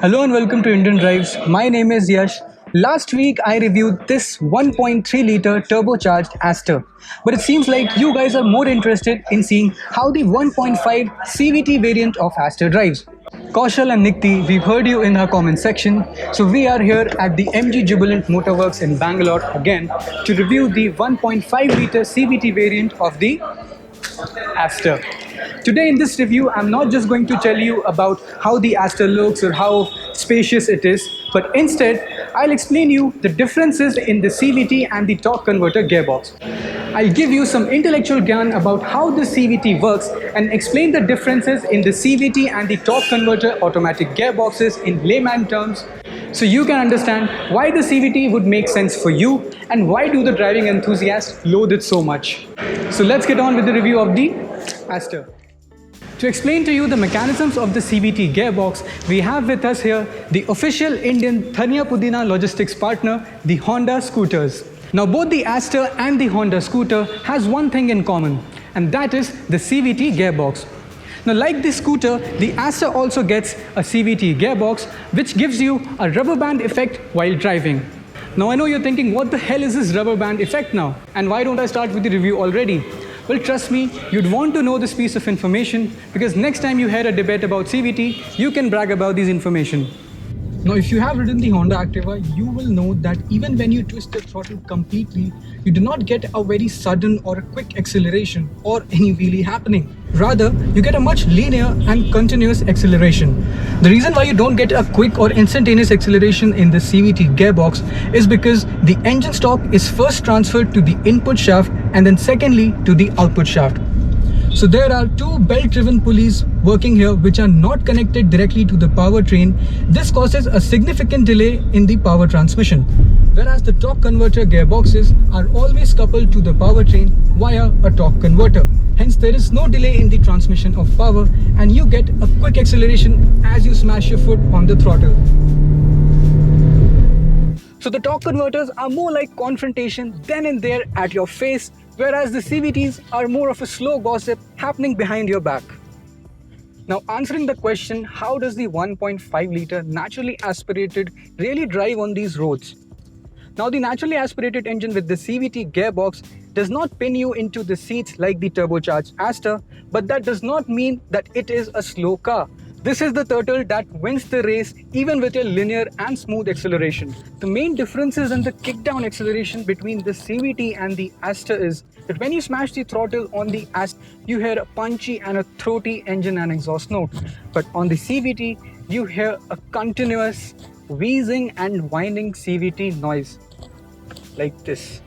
Hello and welcome to Indian Drives. My name is Yash. Last week I reviewed this 1.3 liter turbocharged Aster. But it seems like you guys are more interested in seeing how the 1.5 CVT variant of Aster drives. Kaushal and Nikti, we've heard you in our comment section. So we are here at the MG Jubilant Motorworks in Bangalore again to review the 1.5 liter CVT variant of the Aster. Today in this review, I'm not just going to tell you about how the Aster looks or how spacious it is, but instead, I'll explain you the differences in the CVT and the torque converter gearbox. I'll give you some intellectual gyan about how the CVT works and explain the differences in the CVT and the torque converter automatic gearboxes in layman terms, so you can understand why the CVT would make sense for you and why do the driving enthusiasts loathe it so much. So let's get on with the review of the Aster. To explain to you the mechanisms of the CVT gearbox, we have with us here the official Indian Dhania Pudina logistics partner, the Honda Scooters. Now both the Aster and the Honda Scooter has one thing in common, and that is the CVT gearbox. Now like the Scooter, the Aster also gets a CVT gearbox which gives you a rubber band effect while driving. Now I know you're thinking, what the hell is this rubber band effect now? And why don't I start with the review already? Well, trust me, you'd want to know this piece of information because next time you hear a debate about CVT, you can brag about this information. Now, if you have ridden the Honda Activa, you will know that even when you twist the throttle completely, you do not get a very sudden or a quick acceleration or any wheelie happening. Rather, you get a much linear and continuous acceleration. The reason why you don't get a quick or instantaneous acceleration in the CVT gearbox is because the engine stalk is first transferred to the input shaft and then secondly to the output shaft. So there are two belt-driven pulleys working here which are not connected directly to the powertrain. This causes a significant delay in the power transmission. Whereas the torque converter gearboxes are always coupled to the powertrain via a torque converter. Hence there is no delay in the transmission of power and you get a quick acceleration as you smash your foot on the throttle. So the torque converters are more like confrontation then and there at your face, whereas the CVTs are more of a slow gossip happening behind your back. Now answering the question, how does the 1.5 liter naturally aspirated really drive on these roads? Now the naturally aspirated engine with the CVT gearbox does not pin you into the seats like the turbocharged Aster, but that does not mean that it is a slow car. This is the turtle that wins the race even with a linear and smooth acceleration. The main differences in the kickdown acceleration between the CVT and the Aster is that when you smash the throttle on the Aster, you hear a punchy and a throaty engine and exhaust note. But on the CVT, you hear a continuous wheezing and whining CVT noise like this.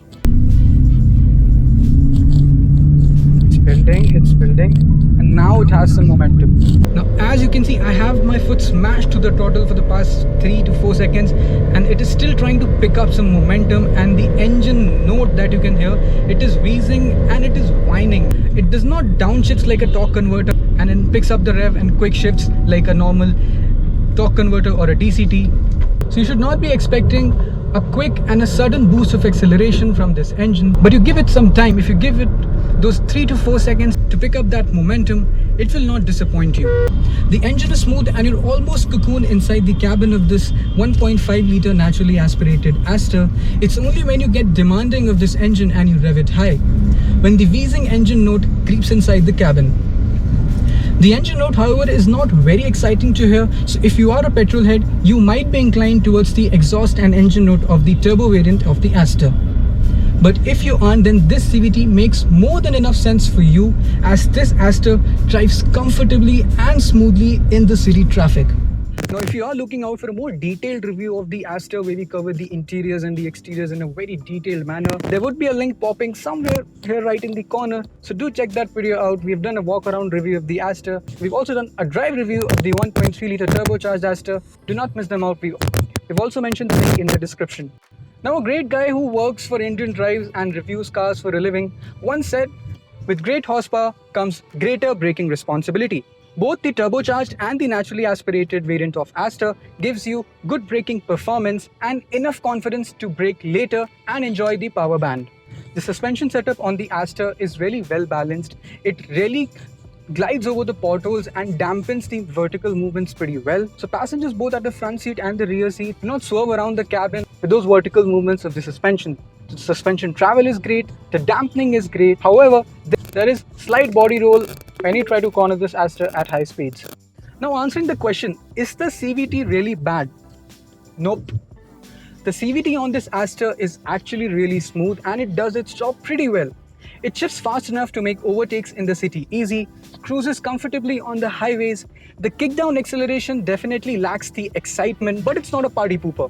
It's building, and now it has some momentum. Now as you can see, I have my foot smashed to the throttle for the past 3 to 4 seconds and it is still trying to pick up some momentum, and the engine note that you can hear, it is wheezing and it is whining. It does not downshifts like a torque converter and then picks up the rev and quick shifts like a normal torque converter or a DCT. So you should not be expecting a quick and a sudden boost of acceleration from this engine, but you give it some time. If you give it those 3 to 4 seconds to pick up that momentum, it will not disappoint you. The engine is smooth and you're almost cocooned inside the cabin of this 1.5 liter naturally aspirated Aster. It's only when you get demanding of this engine and you rev it high, when the wheezing engine note creeps inside the cabin. The engine note, however, is not very exciting to hear, so if you are a petrol head, you might be inclined towards the exhaust and engine note of the turbo variant of the Aster. But if you aren't, then this CVT makes more than enough sense for you, as this Aster drives comfortably and smoothly in the city traffic. Now if you are looking out for a more detailed review of the Aster where we cover the interiors and the exteriors in a very detailed manner, there would be a link popping somewhere here right in the corner, so do check that video out. We've done a walk around review of the Aster. We've also done a drive review of the 1.3 liter turbocharged Aster. Do not miss them out. We've also mentioned the link in the description. Now a great guy who works for Indian Drives and reviews cars for a living once said, with great horsepower comes greater braking responsibility. Both the turbocharged and the naturally aspirated variant of Aster gives you good braking performance and enough confidence to brake later and enjoy the power band. The suspension setup on the Aster is really well balanced. It really glides over the potholes and dampens the vertical movements pretty well. So passengers both at the front seat and the rear seat do not swerve around the cabin with those vertical movements of the suspension. The suspension travel is great, the dampening is great. However, there is slight body roll when you try to corner this Aster at high speeds. Now answering the question, is the CVT really bad? Nope. The CVT on this Aster is actually really smooth and it does its job pretty well. It shifts fast enough to make overtakes in the city easy, cruises comfortably on the highways. The kickdown acceleration definitely lacks the excitement, but it's not a party pooper.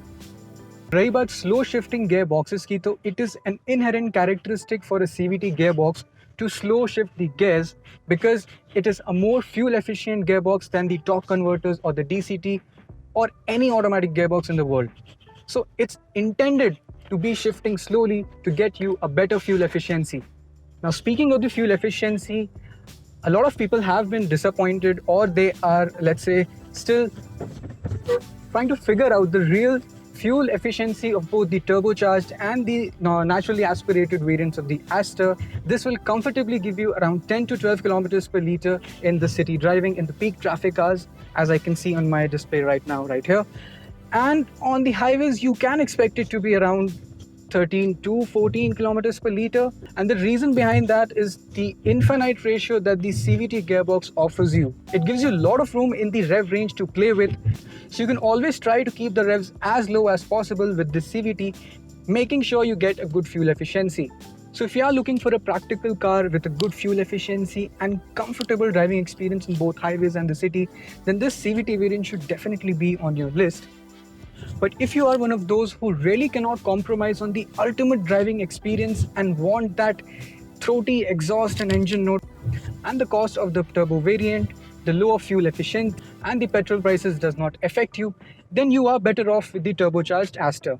रही बात slow shifting gear boxes की, तो it is an inherent characteristic for a CVT gearbox to slow shift the gears because it is a more fuel efficient gearbox than the torque converters or the DCT or any automatic gearbox in the world. So it's intended to be shifting slowly to get you a better fuel efficiency. Now speaking of the fuel efficiency, a lot of people have been disappointed, or they are, let's say, still trying to figure out the real fuel efficiency of both the turbocharged and the naturally aspirated variants of the Aster. This will comfortably give you around 10 to 12 kilometers per liter in the city driving in the peak traffic hours, as I can see on my display right now, right here. And on the highways, you can expect it to be around 13 to 14 kilometers per liter. And the reason behind that is the infinite ratio that the CVT gearbox offers you. It gives you a lot of room in the rev range to play with. So you can always try to keep the revs as low as possible with the CVT, making sure you get a good fuel efficiency. So if you are looking for a practical car with a good fuel efficiency and comfortable driving experience in both highways and the city, then this CVT variant should definitely be on your list. But if you are one of those who really cannot compromise on the ultimate driving experience and want that throaty exhaust and engine note, and the cost of the turbo variant, the lower fuel efficiency, and the petrol prices does not affect you, then you are better off with the turbocharged Aster.